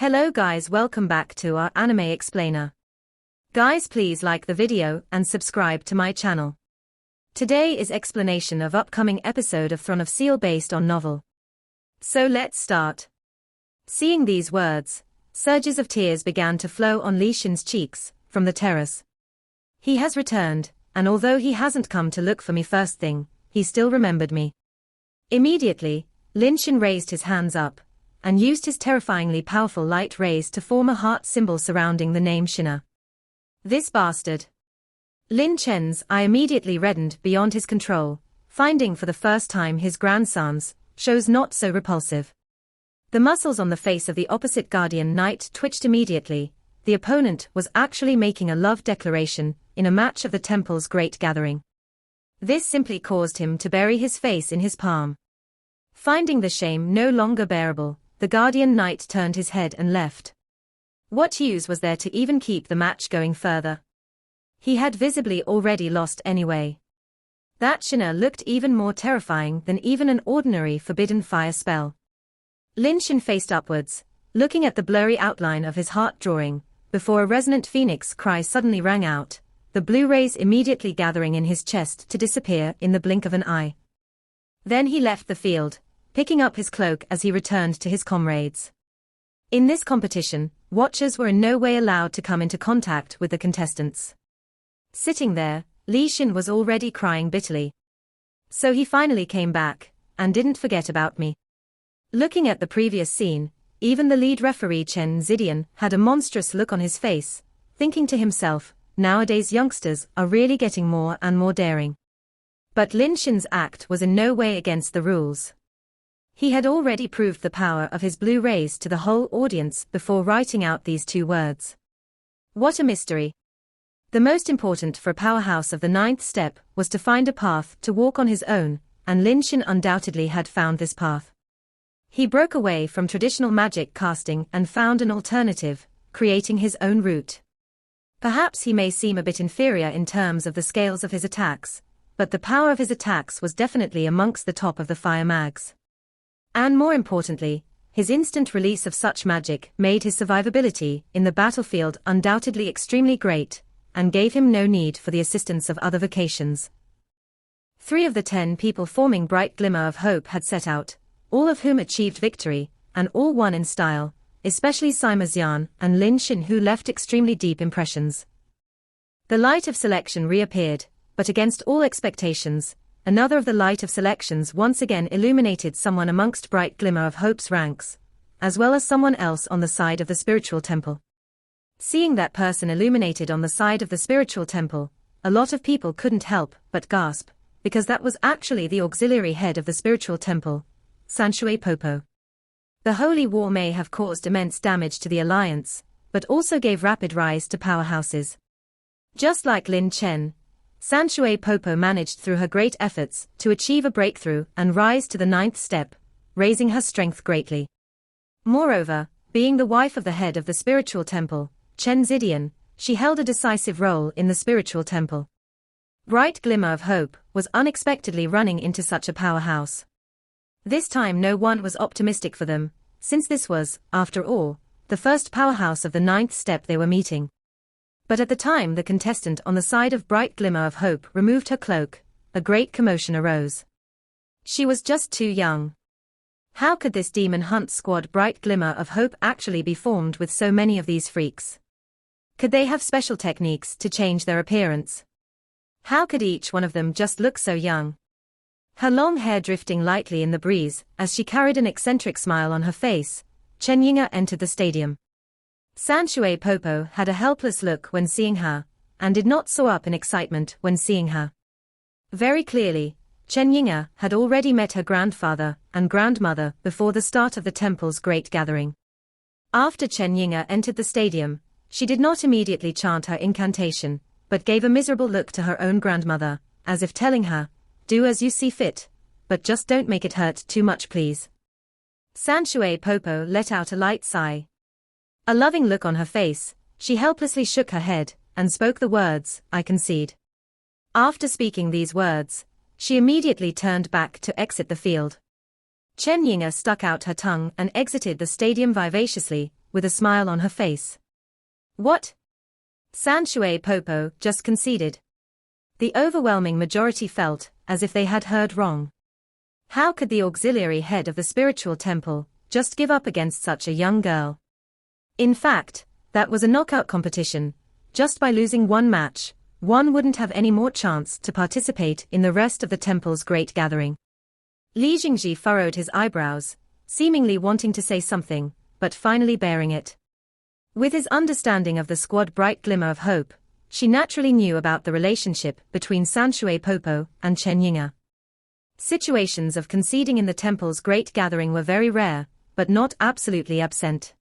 Hello guys, welcome back to our anime explainer. Guys, please like the video and subscribe to my channel. Today is explanation of upcoming episode of Throne of Steel based on novel. So let's start. Seeing these words, surges of tears began to flow on Li Shin's cheeks from the terrace. He has returned, and although he hasn't come to look for me first thing, he still remembered me. Immediately, Lin Shin raised his hands up and used his terrifyingly powerful light rays to form a heart symbol surrounding the name Shinna. This bastard. Lin Chen's eye immediately reddened beyond his control, finding for the first time his grandson's shows not so repulsive. The muscles on the face of the opposite guardian knight twitched immediately. The opponent was actually making a love declaration in a match of the temple's great gathering. This simply caused him to bury his face in his palm. Finding the shame no longer bearable, the guardian knight turned his head and left. What use was there to even keep the match going further? He had visibly already lost anyway. That Shinna looked even more terrifying than even an ordinary forbidden fire spell. Lin Shin faced upwards, looking at the blurry outline of his heart drawing, before a resonant phoenix cry suddenly rang out, the blue rays immediately gathering in his chest to disappear in the blink of an eye. Then he left the field, picking up his cloak as he returned to his comrades. In this competition, watchers were in no way allowed to come into contact with the contestants. Sitting there, Li Shin was already crying bitterly. So he finally came back, and didn't forget about me. Looking at the previous scene, even the lead referee Chen Zidian had a monstrous look on his face, thinking to himself, nowadays youngsters are really getting more and more daring. But Lin Shin's act was in no way against the rules. He had already proved the power of his blue rays to the whole audience before writing out these two words. What a mystery. The most important for a powerhouse of the ninth step was to find a path to walk on his own, and Lin Shin undoubtedly had found this path. He broke away from traditional magic casting and found an alternative, creating his own route. Perhaps he may seem a bit inferior in terms of the scales of his attacks, but the power of his attacks was definitely amongst the top of the fire mags. And more importantly, his instant release of such magic made his survivability in the battlefield undoubtedly extremely great, and gave him no need for the assistance of other vocations. 3 of the 10 people forming Bright Glimmer of Hope had set out, all of whom achieved victory, and all won in style, especially Sima Xian and Lin Shin, who left extremely deep impressions. The light of selection reappeared, but against all expectations, another of the light of selections once again illuminated someone amongst Bright Glimmer of Hope's ranks, as well as someone else on the side of the spiritual temple. Seeing that person illuminated on the side of the spiritual temple, a lot of people couldn't help but gasp, because that was actually the auxiliary head of the spiritual temple, Sanshui Popo. The holy war may have caused immense damage to the alliance, but also gave rapid rise to powerhouses. Just like Lin Chen, Sanshui Popo managed through her great efforts to achieve a breakthrough and rise to the 9th step, raising her strength greatly. Moreover, being the wife of the head of the spiritual temple, Chen Zidian, she held a decisive role in the spiritual temple. Bright Glimmer of Hope was unexpectedly running into such a powerhouse. This time no one was optimistic for them, since this was, after all, the first powerhouse of the 9th step they were meeting. But at the time the contestant on the side of Bright Glimmer of Hope removed her cloak, a great commotion arose. She was just too young. How could this demon hunt squad Bright Glimmer of Hope actually be formed with so many of these freaks? Could they have special techniques to change their appearance? How could each one of them just look so young? Her long hair drifting lightly in the breeze as she carried an eccentric smile on her face, Chen Yinga entered the stadium. Sanshui Popo had a helpless look when seeing her, and did not soar up in excitement when seeing her. Very clearly, Chen Yinga had already met her grandfather and grandmother before the start of the temple's great gathering. After Chen Yinga entered the stadium, she did not immediately chant her incantation, but gave a miserable look to her own grandmother, as if telling her, "Do as you see fit, but just don't make it hurt too much please." Sanshui Popo let out a light sigh. A loving look on her face, she helplessly shook her head, and spoke the words, "I concede." After speaking these words, she immediately turned back to exit the field. Chen Yinga stuck out her tongue and exited the stadium vivaciously, with a smile on her face. What? San Shui Popo just conceded. The overwhelming majority felt as if they had heard wrong. How could the auxiliary head of the spiritual temple just give up against such a young girl? In fact, that was a knockout competition. Just by losing one match, one wouldn't have any more chance to participate in the rest of the temple's great gathering. Li Jingji furrowed his eyebrows, seemingly wanting to say something, but finally bearing it. With his understanding of the squad bright glimmer of hope, she naturally knew about the relationship between San Shui Popo and Chen Yinga. Situations of conceding in the temple's great gathering were very rare, but not absolutely absent.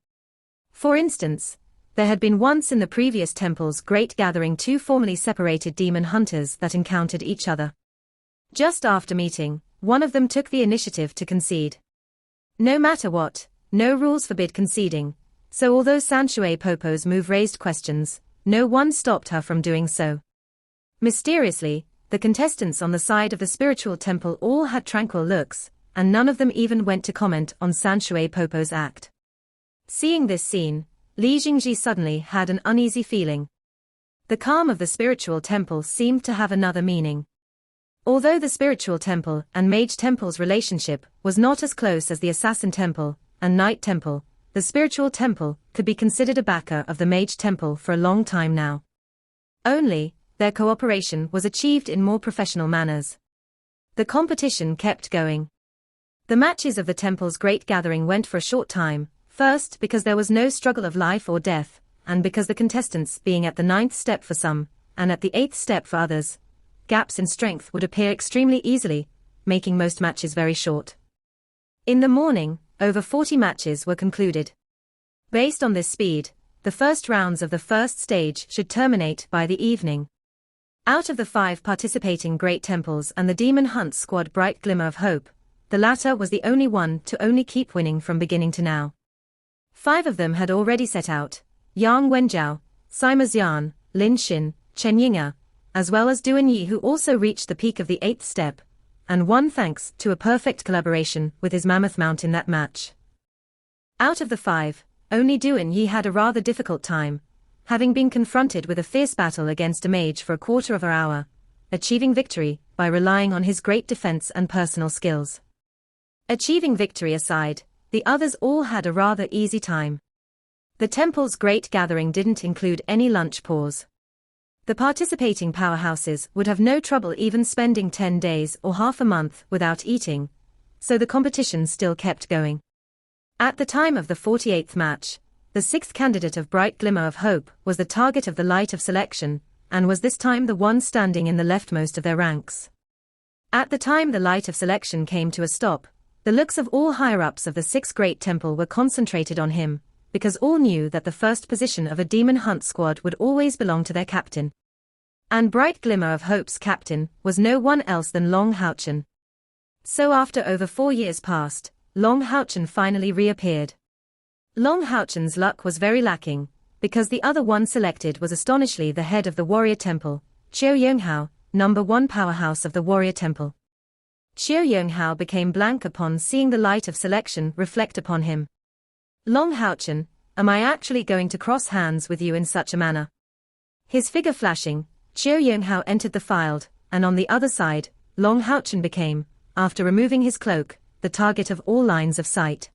For instance, there had been once in the previous temple's great gathering two formerly separated demon hunters that encountered each other. Just after meeting, one of them took the initiative to concede. No matter what, no rules forbid conceding, so although San Shui Popo's move raised questions, no one stopped her from doing so. Mysteriously, the contestants on the side of the spiritual temple all had tranquil looks, and none of them even went to comment on San Shui Popo's act. Seeing this scene, Li Jingji suddenly had an uneasy feeling. The calm of the spiritual temple seemed to have another meaning. Although the spiritual temple and mage temple's relationship was not as close as the assassin temple and knight temple, the spiritual temple could be considered a backer of the mage temple for a long time now. Only, their cooperation was achieved in more professional manners. The competition kept going. The matches of the temple's great gathering went for a short time, first because there was no struggle of life or death, and because the contestants being at the 9th step for some, and at the 8th step for others, gaps in strength would appear extremely easily, making most matches very short. In the morning, over 40 matches were concluded. Based on this speed, the first rounds of the first stage should terminate by the evening. Out of the 5 participating great temples and the demon hunt squad bright glimmer of hope, the latter was the only one to only keep winning from beginning to now. 5 of them had already set out: Yang Wenjiao, Sima Xian, Lin Xin, Chen Yinga, as well as Duan Yi, who also reached the peak of the 8th step, and won thanks to a perfect collaboration with his mammoth mount in that match. Out of the 5, only Duan Yi had a rather difficult time, having been confronted with a fierce battle against a mage for a quarter of an hour, achieving victory by relying on his great defense and personal skills. Achieving victory aside, the others all had a rather easy time. The temple's great gathering didn't include any lunch pause. The participating powerhouses would have no trouble even spending 10 days or half a month without eating, so the competition still kept going. At the time of the 48th match, the 6th candidate of bright glimmer of hope was the target of the light of selection, and was this time the one standing in the leftmost of their ranks. At the time the light of selection came to a stop, the looks of all higher-ups of the 6th great temple were concentrated on him, because all knew that the first position of a demon hunt squad would always belong to their captain. And bright glimmer of hope's captain was no one else than Long Haochen. So after over 4 years passed, Long Haochen finally reappeared. Long Haochen's luck was very lacking, because the other one selected was astonishingly the head of the warrior temple, Qiu Yonghao, number 1 powerhouse of the warrior temple. Qiu Yonghao became blank upon seeing the light of selection reflect upon him. Long Haochen, am I actually going to cross hands with you in such a manner? His figure flashing, Qiu Yonghao entered the field, and on the other side, Long Haochen became, after removing his cloak, the target of all lines of sight.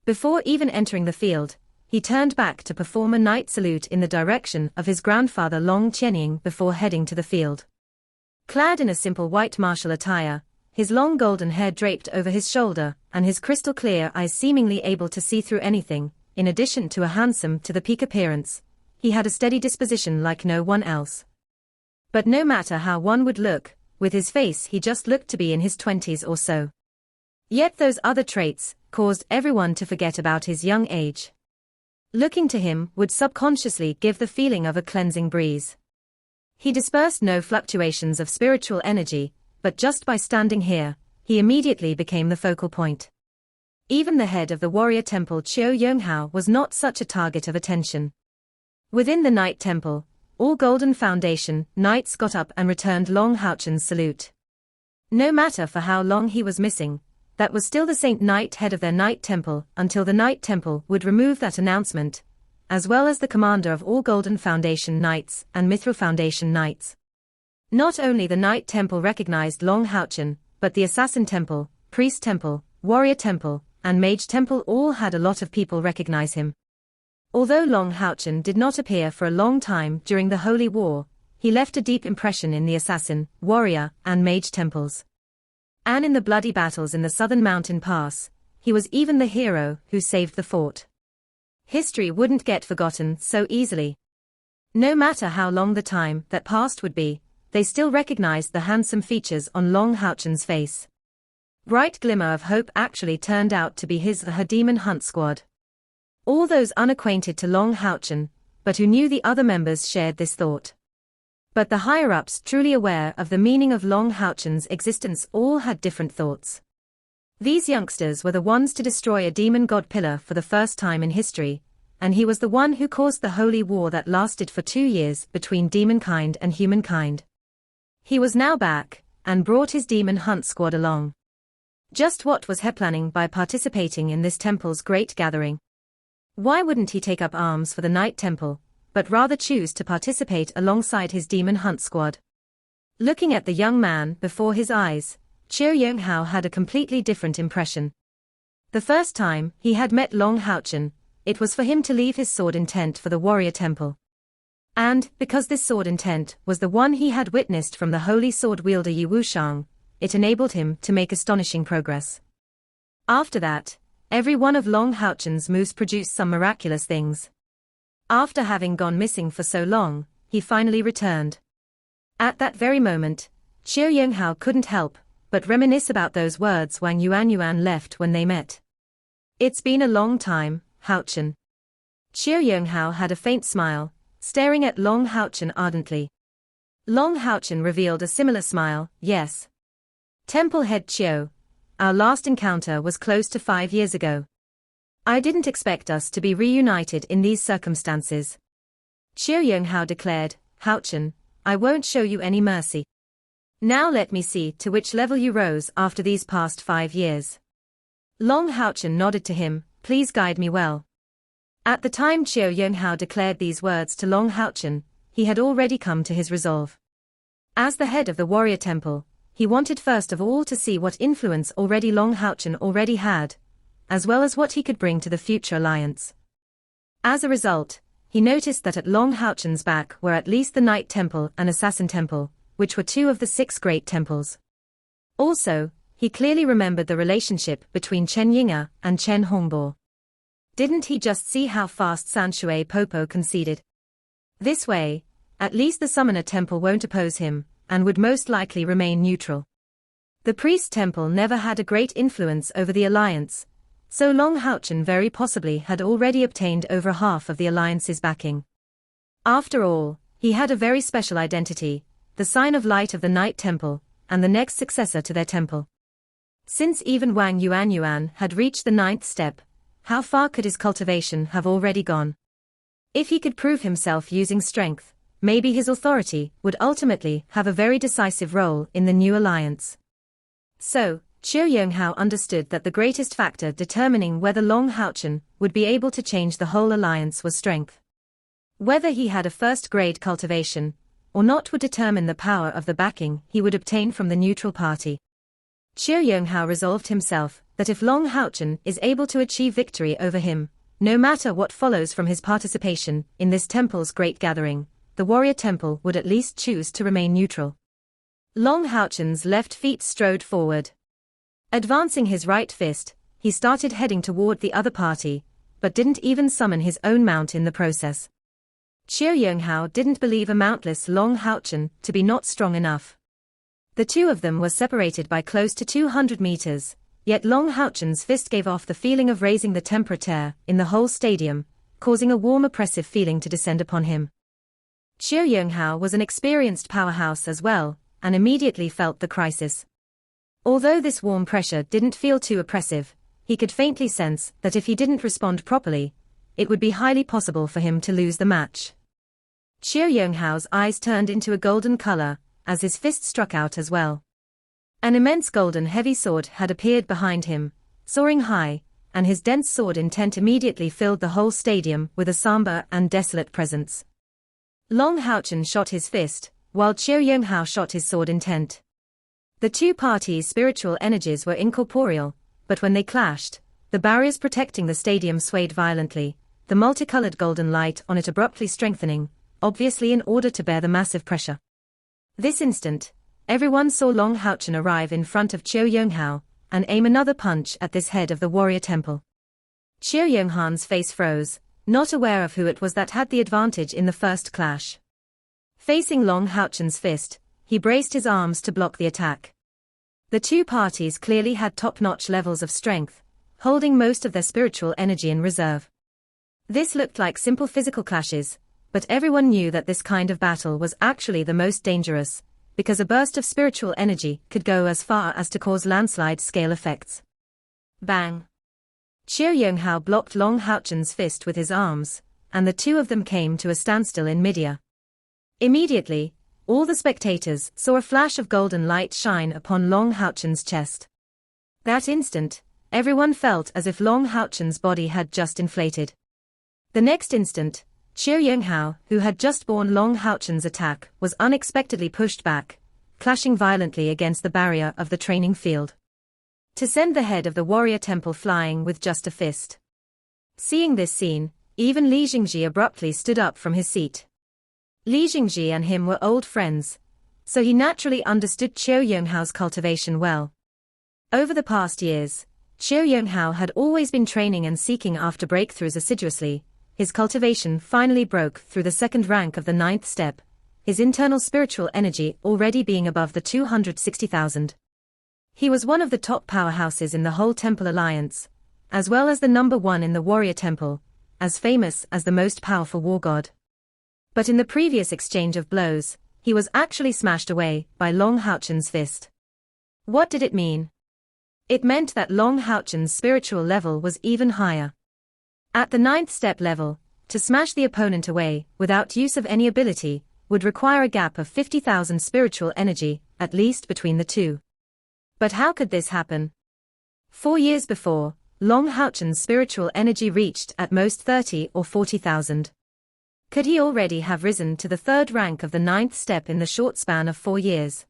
Before even entering the field, he turned back to perform a knight salute in the direction of his grandfather Long Qianying before heading to the field. Clad in a simple white martial attire, his long golden hair draped over his shoulder, and his crystal-clear eyes seemingly able to see through anything, in addition to a handsome-to-the-peak appearance, he had a steady disposition like no one else. But no matter how one would look, with his face he just looked to be in his 20s or so. Yet those other traits caused everyone to forget about his young age. Looking to him would subconsciously give the feeling of a cleansing breeze. He dispersed no fluctuations of spiritual energy, but just by standing here, he immediately became the focal point. Even the head of the warrior temple Qiu Yonghao was not such a target of attention. Within the Knight Temple, all Golden Foundation knights got up and returned Long Haochen's salute. No matter for how long he was missing, that was still the Saint Knight head of their Knight Temple until the Knight Temple would remove that announcement, as well as the commander of all Golden Foundation Knights and Mithril Foundation Knights. Not only the Knight Temple recognized Long Houchen, but the Assassin Temple, Priest Temple, Warrior Temple, and Mage Temple all had a lot of people recognize him. Although Long Houchen did not appear for a long time during the Holy War, he left a deep impression in the Assassin, Warrior, and Mage Temples. And in the bloody battles in the southern mountain pass, he was even the hero who saved the fort. History wouldn't get forgotten so easily. No matter how long the time that passed would be, they still recognized the handsome features on Long Houchen's face. Bright glimmer of hope actually turned out to be her demon hunt squad. All those unacquainted to Long Houchen, but who knew the other members shared this thought. But the higher-ups truly aware of the meaning of Long Houchen's existence all had different thoughts. These youngsters were the ones to destroy a demon god pillar for the first time in history, and he was the one who caused the holy war that lasted for 2 years between demonkind and humankind. He was now back, and brought his demon hunt squad along. Just what was he planning by participating in this temple's great gathering? Why wouldn't he take up arms for the Knight Temple, but rather choose to participate alongside his demon hunt squad? Looking at the young man before his eyes, Chiu Yonghao had a completely different impression. The first time he had met Long Houchen, it was for him to leave his sword intent for the Warrior Temple. And, because this sword intent was the one he had witnessed from the holy sword wielder Yi Wushang, it enabled him to make astonishing progress. After that, every one of Long Houchen's moves produced some miraculous things. After having gone missing for so long, he finally returned. At that very moment, Chiu Yonghao couldn't help but reminisce about those words Wang Yuanyuan left when they met. "It's been a long time, Houchen." Chiu Yonghao had a faint smile, staring at Long Houchen ardently. Long Houchen revealed a similar smile. "Yes. Temple head Chiu, our last encounter was close to 5 years ago. I didn't expect us to be reunited in these circumstances." Chiu Yonghao declared, "Houchen, I won't show you any mercy. Now let me see to which level you rose after these past 5 years." Long Houchen nodded to him, "Please guide me well." At the time Chiu Yonghao declared these words to Long Houchen, he had already come to his resolve. As the head of the Warrior Temple, he wanted first of all to see what influence already Long Houchen already had, as well as what he could bring to the future alliance. As a result, he noticed that at Long Houchen's back were at least the Knight Temple and Assassin Temple, which were 2 of the 6 great temples. Also, he clearly remembered the relationship between Chen Yinga and Chen Hongbo. Didn't he just see how fast Sanshui Popo conceded? This way, at least the Summoner Temple won't oppose him, and would most likely remain neutral. The Priest Temple never had a great influence over the alliance, so Long Houchen very possibly had already obtained over half of the alliance's backing. After all, he had a very special identity, the sign of light of the Knight Temple, and the next successor to their temple. Since even Wang Yuanyuan had reached the 9th step, how far could his cultivation have already gone? If he could prove himself using strength, maybe his authority would ultimately have a very decisive role in the new alliance. So, Chiu Yonghao understood that the greatest factor determining whether Long Houchen would be able to change the whole alliance was strength. Whether he had a first-grade cultivation or not would determine the power of the backing he would obtain from the neutral party. Chiu Yonghao resolved himself that if Long Houchen is able to achieve victory over him, no matter what follows from his participation in this temple's great gathering, the Warrior Temple would at least choose to remain neutral. Long Houchen's left feet strode forward. Advancing his right fist, he started heading toward the other party, but didn't even summon his own mount in the process. Chiu Yonghao didn't believe a mountless Long Houchen to be not strong enough. The 2 of them were separated by close to 200 meters, yet Long Houchen's fist gave off the feeling of raising the temperature in the whole stadium, causing a warm oppressive feeling to descend upon him. Chiu Yonghao was an experienced powerhouse as well, and immediately felt the crisis. Although this warm pressure didn't feel too oppressive, he could faintly sense that if he didn't respond properly, it would be highly possible for him to lose the match. Chiu Yonghao's eyes turned into a golden color, as his fist struck out as well. An immense golden heavy sword had appeared behind him, soaring high, and his dense sword intent immediately filled the whole stadium with a somber and desolate presence. Long Houchen shot his fist, while Chiao Yonghao shot his sword intent. The two parties' spiritual energies were incorporeal, but when they clashed, the barriers protecting the stadium swayed violently, the multicolored golden light on it abruptly strengthening, obviously in order to bear the massive pressure. This instant, everyone saw Long Houchen arrive in front of Chiao Yonghao, and aim another punch at this head of the warrior temple. Chiao Yonghan's face froze, not aware of who it was that had the advantage in the first clash. Facing Long Houchen's fist, he braced his arms to block the attack. The two parties clearly had top-notch levels of strength, holding most of their spiritual energy in reserve. This looked like simple physical clashes, but everyone knew that this kind of battle was actually the most dangerous, because a burst of spiritual energy could go as far as to cause landslide-scale effects. Bang! Chiao Yonghao blocked Long Houchen's fist with his arms, and the two of them came to a standstill in midair. Immediately, all the spectators saw a flash of golden light shine upon Long Houchen's chest. That instant, everyone felt as if Long Houchen's body had just inflated. The next instant, Chiao Yonghao, who had just borne Long Houchen's attack, was unexpectedly pushed back, clashing violently against the barrier of the training field, to send the head of the warrior temple flying with just a fist. Seeing this scene, even Li Jingji abruptly stood up from his seat. Li Jingji and him were old friends, so he naturally understood Chiao Yonghao's cultivation well. Over the past years, Chiao Yonghao had always been training and seeking after breakthroughs assiduously. His cultivation finally broke through the second rank of the 9th step, his internal spiritual energy already being above the 260,000. He was one of the top powerhouses in the whole Temple Alliance, as well as the number one in the Warrior Temple, as famous as the most powerful war god. But in the previous exchange of blows, he was actually smashed away by Long Houchen's fist. What did it mean? It meant that Long Houchen's spiritual level was even higher. At the 9th step level, to smash the opponent away, without use of any ability, would require a gap of 50,000 spiritual energy, at least between the two. But how could this happen? 4 years before, Long Houchen's spiritual energy reached at most 30 or 40,000. Could he already have risen to the 3rd rank of the 9th step in the short span of 4 years?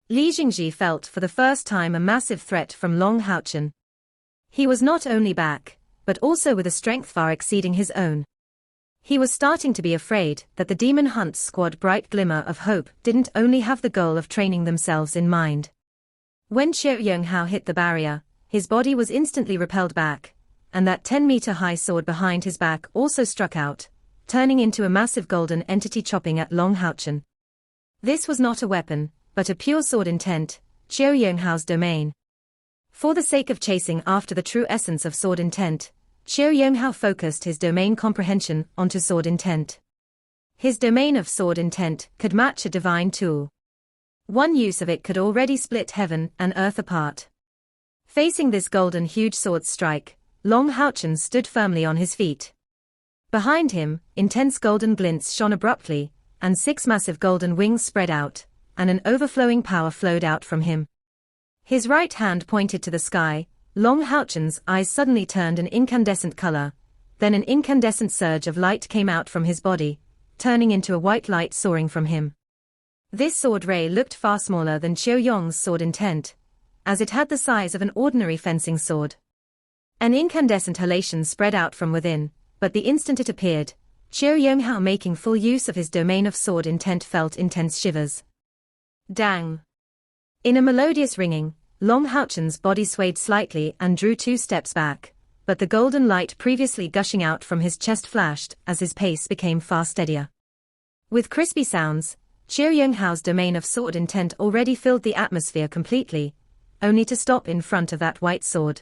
Li Jingji felt for the first time a massive threat from Long Houchen. He was not only back, but also with a strength far exceeding his own. He was starting to be afraid that the Demon Hunt's squad Bright Glimmer of Hope didn't only have the goal of training themselves in mind. When Chiao Yonghao hit the barrier, his body was instantly repelled back, and that 10-meter-high sword behind his back also struck out, turning into a massive golden entity chopping at Long Houchen. This was not a weapon, but a pure sword intent, Chiao Yonghao's domain. For the sake of chasing after the true essence of sword intent, Chiao Yonghao focused his domain comprehension onto sword intent. His domain of sword intent could match a divine tool. One use of it could already split heaven and earth apart. Facing this golden huge sword strike, Long Houchen stood firmly on his feet. Behind him, intense golden glints shone abruptly, and 6 massive golden wings spread out, and an overflowing power flowed out from him. His right hand pointed to the sky. Long Houchen's eyes suddenly turned an incandescent color, then an incandescent surge of light came out from his body, turning into a white light soaring from him. This sword ray looked far smaller than Chiao Yong's sword intent, as it had the size of an ordinary fencing sword. An incandescent halation spread out from within, but the instant it appeared, Chiao Yonghao, making full use of his domain of sword intent, felt intense shivers. Dang! In a melodious ringing, Long Houchen's body swayed slightly and drew 2 steps back, but the golden light previously gushing out from his chest flashed as his pace became far steadier. With crispy sounds, Chiao Yonghao's domain of sword intent already filled the atmosphere completely, only to stop in front of that white sword.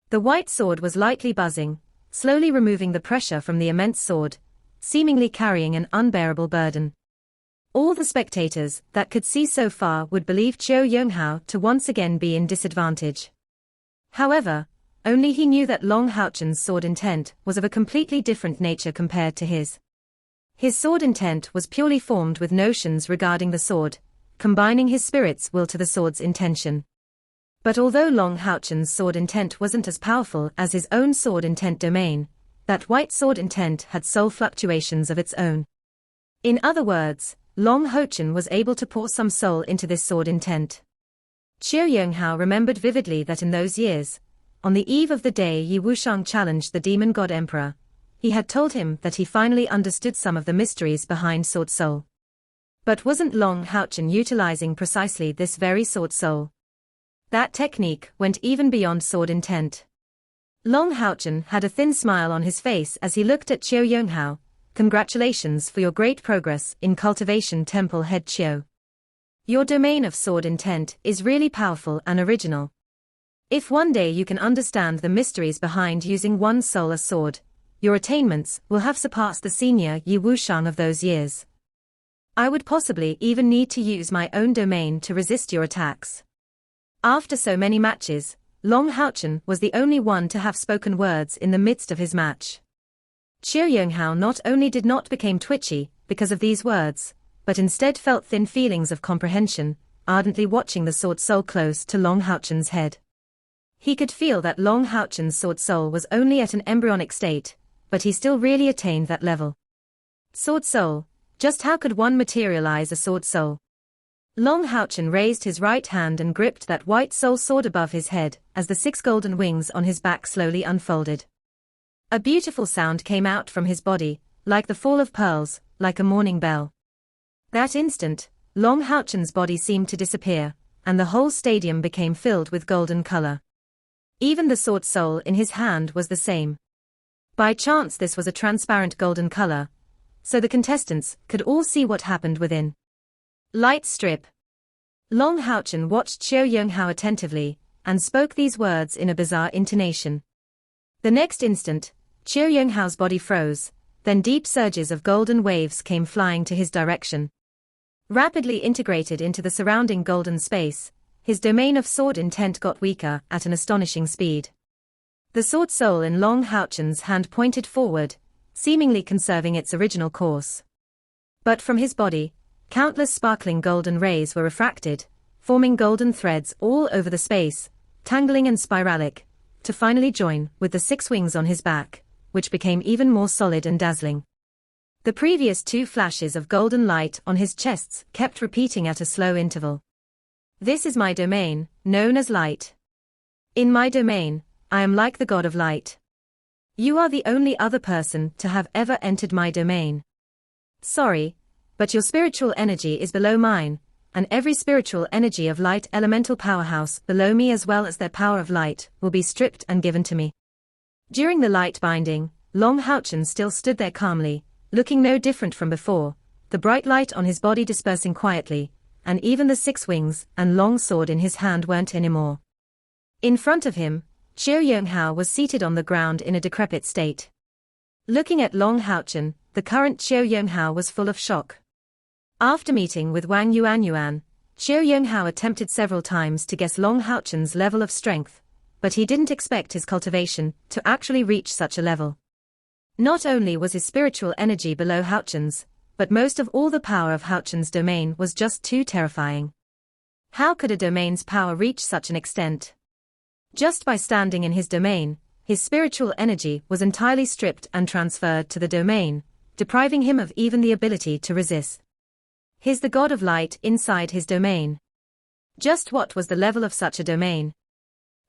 The white sword was lightly buzzing, slowly removing the pressure from the immense sword, seemingly carrying an unbearable burden. All the spectators that could see so far would believe Chiao Yonghao to once again be in disadvantage. However, only he knew that Long Houchen's sword intent was of a completely different nature compared to his. His sword intent was purely formed with notions regarding the sword, combining his spirit's will to the sword's intention. But although Long Houchen's sword intent wasn't as powerful as his own sword intent domain, that white sword intent had soul fluctuations of its own. In other words, Long Houchen was able to pour some soul into this sword intent. Qiu Yonghao remembered vividly that in those years, on the eve of the day Yi Wushang challenged the demon god emperor, he had told him that he finally understood some of the mysteries behind sword soul. But wasn't Long Houchen utilizing precisely this very sword soul? That technique went even beyond sword intent. Long Houchen had a thin smile on his face as he looked at Qiu Yonghao. Congratulations for your great progress in cultivation, Temple Head Qiu. Your domain of sword intent is really powerful and original. If one day you can understand the mysteries behind using one soul as sword, your attainments will have surpassed the senior Yi Wushang of those years. I would possibly even need to use my own domain to resist your attacks. After so many matches, Long Houchen was the only one to have spoken words in the midst of his match. Qiu Yonghao not only did not become twitchy because of these words, but instead felt thin feelings of comprehension, ardently watching the sword soul close to Long Houchen's head. He could feel that Long Houchen's sword soul was only at an embryonic state, but he still really attained that level. Sword soul, just how could one materialize a sword soul? Long Houchen raised his right hand and gripped that white soul sword above his head as the 6 golden wings on his back slowly unfolded. A beautiful sound came out from his body, like the fall of pearls, like a morning bell. That instant, Long Houchen's body seemed to disappear, and the whole stadium became filled with golden color. Even the sword soul in his hand was the same. By chance this was a transparent golden color, so the contestants could all see what happened within. Light strip. Long Houchen watched Qiu Yonghao attentively, and spoke these words in a bizarre intonation. The next instant, Qiu Yonghao's body froze, then deep surges of golden waves came flying to his direction. Rapidly integrated into the surrounding golden space, his domain of sword intent got weaker at an astonishing speed. The sword soul in Long Houchen's hand pointed forward, seemingly conserving its original course. But from his body, countless sparkling golden rays were refracted, forming golden threads all over the space, tangling and spiralic, to finally join with the 6 wings on his back, which became even more solid and dazzling. The previous 2 flashes of golden light on his chests kept repeating at a slow interval. This is my domain, known as light. In my domain, I am like the god of light. You are the only other person to have ever entered my domain. Sorry, but your spiritual energy is below mine, and every spiritual energy of light elemental powerhouse below me as well as their power of light will be stripped and given to me. During the light binding, Long Houchen still stood there calmly, looking no different from before, the bright light on his body dispersing quietly, and even the 6 wings and long sword in his hand weren't anymore. In front of him, Qiu Yonghao was seated on the ground in a decrepit state. Looking at Long Houchen, the current Qiu Yonghao was full of shock. After meeting with Wang Yuanyuan, Qiu Yonghao attempted several times to guess Long Houchen's level of strength, but he didn't expect his cultivation to actually reach such a level. Not only was his spiritual energy below Houchen's, but most of all the power of Houchen's domain was just too terrifying. How could a domain's power reach such an extent? Just by standing in his domain, his spiritual energy was entirely stripped and transferred to the domain, depriving him of even the ability to resist. He's the god of light inside his domain. Just what was the level of such a domain?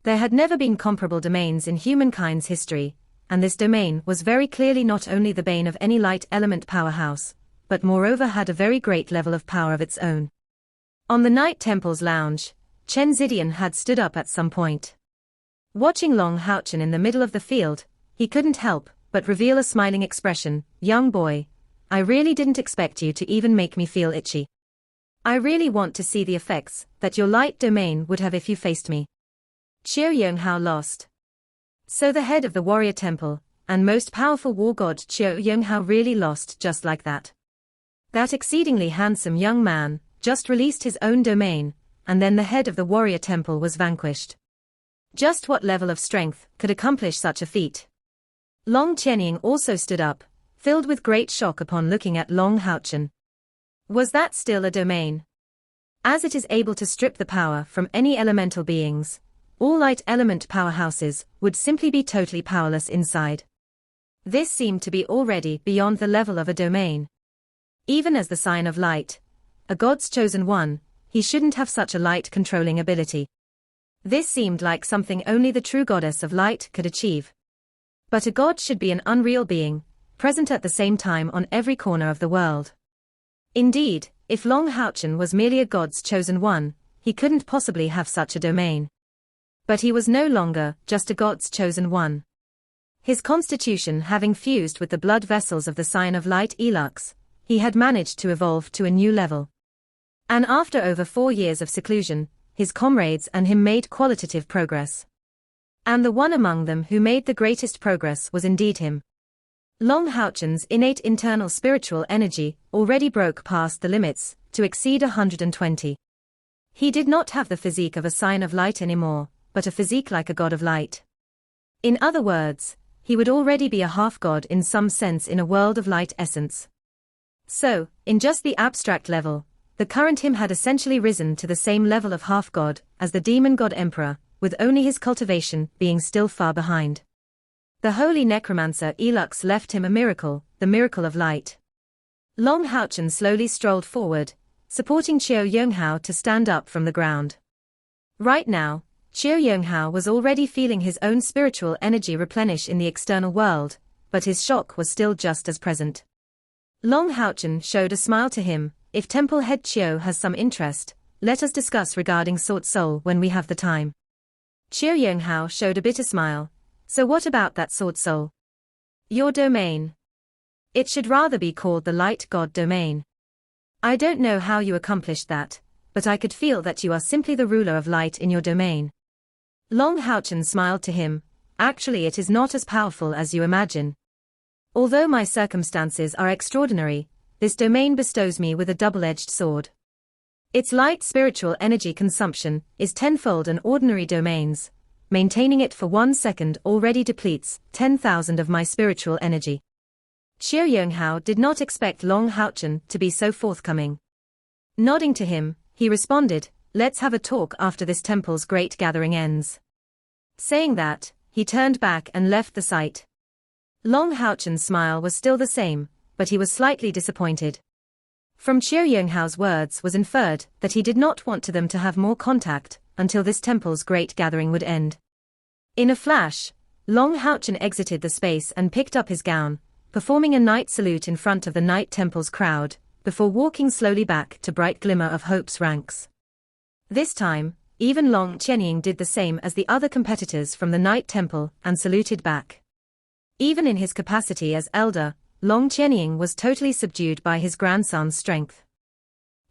There had never been comparable domains in humankind's history, and this domain was very clearly not only the bane of any light element powerhouse, but moreover had a very great level of power of its own. On the Night Temple's lounge, Chen Zidian had stood up at some point. Watching Long Houchen in the middle of the field, he couldn't help but reveal a smiling expression. Young boy, I really didn't expect you to even make me feel itchy. I really want to see the effects that your light domain would have if you faced me. Qiu Yonghao lost. So the head of the warrior temple, and most powerful war god Qiu Yonghao really lost just like that. That exceedingly handsome young man just released his own domain, and then the head of the warrior temple was vanquished. Just what level of strength could accomplish such a feat? Long Qianying also stood up, filled with great shock upon looking at Long Houchen. Was that still a domain? As it is able to strip the power from any elemental beings, all light element powerhouses would simply be totally powerless inside. This seemed to be already beyond the level of a domain. Even as the sign of light, a God's chosen one, he shouldn't have such a light-controlling ability. This seemed like something only the true goddess of light could achieve. But a god should be an unreal being, present at the same time on every corner of the world. Indeed, if Long Houchen was merely a god's chosen one, he couldn't possibly have such a domain. But he was no longer just a god's chosen one. His constitution having fused with the blood vessels of the sign of light Elux, he had managed to evolve to a new level. And after over 4 years of seclusion, his comrades and him made qualitative progress. And the one among them who made the greatest progress was indeed him. Long Houchen's innate internal spiritual energy already broke past the limits, to exceed 120. He did not have the physique of a sign of light anymore, but a physique like a god of light. In other words, he would already be a half-god in some sense in a world of light essence. So, in just the abstract level, the current him had essentially risen to the same level of half-god as the demon god emperor, with only his cultivation being still far behind. The holy necromancer Elux left him a miracle, the miracle of light. Long Houchen slowly strolled forward, supporting Qiu Yonghao to stand up from the ground. Right now, Qiu Yonghao was already feeling his own spiritual energy replenish in the external world, but his shock was still just as present. Long Houchen showed a smile to him. If Temple Head Qiu has some interest, let us discuss regarding Sword Soul when we have the time. Qiu Yonghao showed a bitter smile. So what about that Sword Soul? Your domain. It should rather be called the Light God domain. I don't know how you accomplished that, but I could feel that you are simply the ruler of light in your domain. Long Houchen smiled to him. Actually, it is not as powerful as you imagine. Although my circumstances are extraordinary, this domain bestows me with a double-edged sword. Its light spiritual energy consumption is tenfold an ordinary domain's. Maintaining it for 1 second already depletes 10,000 of my spiritual energy. Qiu Yonghao did not expect Long Houchen to be so forthcoming. Nodding to him, he responded, "Let's have a talk after this temple's great gathering ends." Saying that, he turned back and left the site. Long Houchen's smile was still the same, but he was slightly disappointed. From Qiu Yonghao's words was inferred that he did not want them to have more contact until this temple's great gathering would end. In a flash, Long Houchen exited the space and picked up his gown, performing a night salute in front of the Night Temple's crowd, before walking slowly back to Bright Glimmer of Hope's ranks. This time, even Long Qianying did the same as the other competitors from the Night Temple and saluted back. Even in his capacity as elder, Long Qianying was totally subdued by his grandson's strength.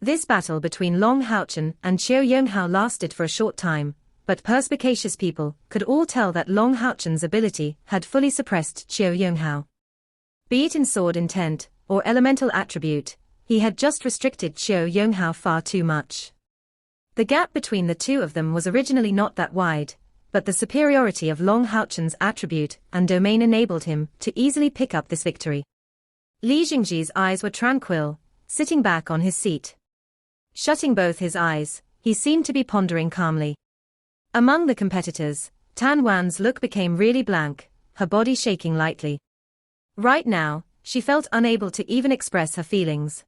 This battle between Long Houchen and Qiu Yonghao lasted for a short time, but perspicacious people could all tell that Long Houchen's ability had fully suppressed Qiu Yonghao. Be it in sword intent or elemental attribute, he had just restricted Qiu Yonghao far too much. The gap between the two of them was originally not that wide, but the superiority of Long Houchen's attribute and domain enabled him to easily pick up this victory. Li Jingji's eyes were tranquil, sitting back on his seat. Shutting both his eyes, he seemed to be pondering calmly. Among the competitors, Tan Wan's look became really blank, her body shaking lightly. Right now, she felt unable to even express her feelings.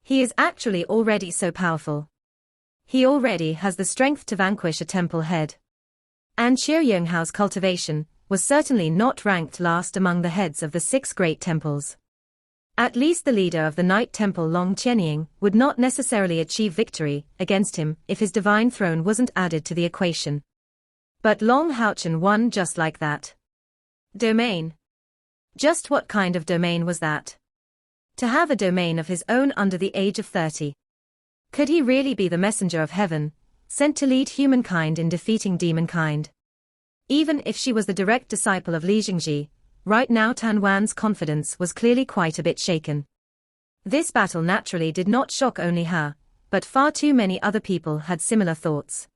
He is actually already so powerful. He already has the strength to vanquish a temple head. And Qiu Yonghao's cultivation was certainly not ranked last among the heads of the 6 great temples. At least the leader of the Night Temple Long Qianying would not necessarily achieve victory against him if his divine throne wasn't added to the equation. But Long Houchen won just like that. Domain. Just what kind of domain was that? To have a domain of his own under the age of 30. Could he really be the messenger of heaven, sent to lead humankind in defeating demonkind? Even if she was the direct disciple of Li Jingji, right now Tan Wan's confidence was clearly quite a bit shaken. This battle naturally did not shock only her, but far too many other people had similar thoughts.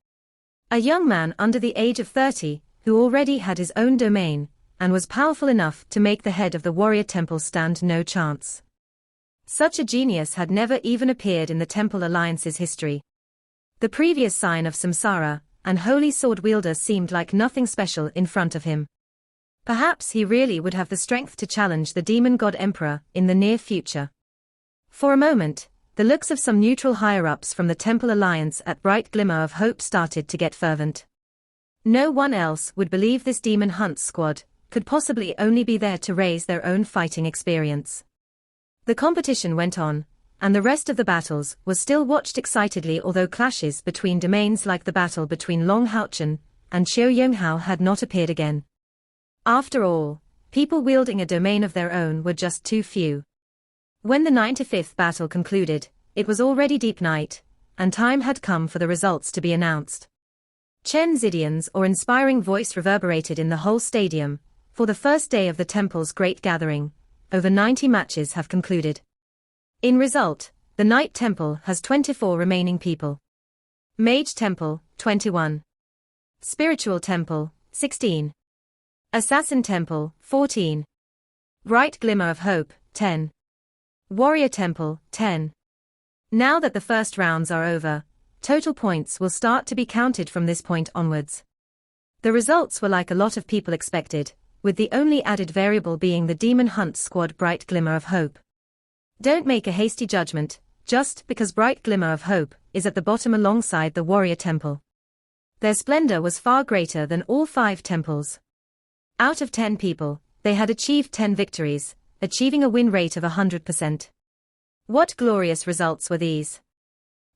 A young man under the age of 30, who already had his own domain, and was powerful enough to make the head of the warrior temple stand no chance. Such a genius had never even appeared in the Temple Alliance's history. The previous sign of samsara, and holy sword wielder seemed like nothing special in front of him. Perhaps he really would have the strength to challenge the demon god emperor in the near future. For a moment, the looks of some neutral higher-ups from the Temple Alliance at Bright Glimmer of Hope started to get fervent. No one else would believe this demon hunt squad could possibly only be there to raise their own fighting experience. The competition went on, and the rest of the battles was still watched excitedly, although clashes between domains like the battle between Long Haochen and Xiao Yonghao had not appeared again. After all, people wielding a domain of their own were just too few. When the 95th battle concluded, it was already deep night, and time had come for the results to be announced. Chen Zidian's inspiring voice reverberated in the whole stadium. For the first day of the temple's great gathering, over 90 matches have concluded. In result, the Knight Temple has 24 remaining people. Mage Temple, 21. Spiritual Temple, 16. Assassin Temple, 14. Bright Glimmer of Hope, 10. Warrior Temple, 10. Now that the first rounds are over, total points will start to be counted from this point onwards. The results were like a lot of people expected, with the only added variable being the Demon Hunt Squad Bright Glimmer of Hope. Don't make a hasty judgment, just because Bright Glimmer of Hope is at the bottom alongside the Warrior Temple. Their splendor was far greater than all 5 temples. Out of 10 people, they had achieved 10 victories, achieving a win rate of 100%. What glorious results were these!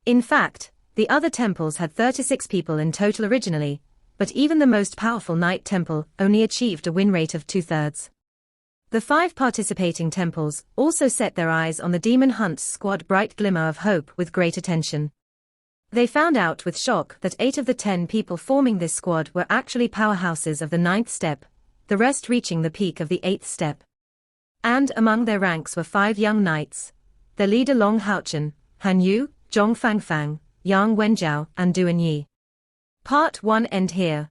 In fact, the other temples had 36 people in total originally, but even the most powerful Knight Temple only achieved a win rate of 2/3. The 5 participating temples also set their eyes on the Demon Hunt Squad Bright Glimmer of Hope with great attention. They found out with shock that 8 of the 10 people forming this squad were actually powerhouses of the 9th step, the rest reaching the peak of the 8th step. And among their ranks were 5 young knights, their leader Long Haochen, Han Yu, Zhong Fangfang, Yang Wenjiao and Duan Yi. Part 1 end here.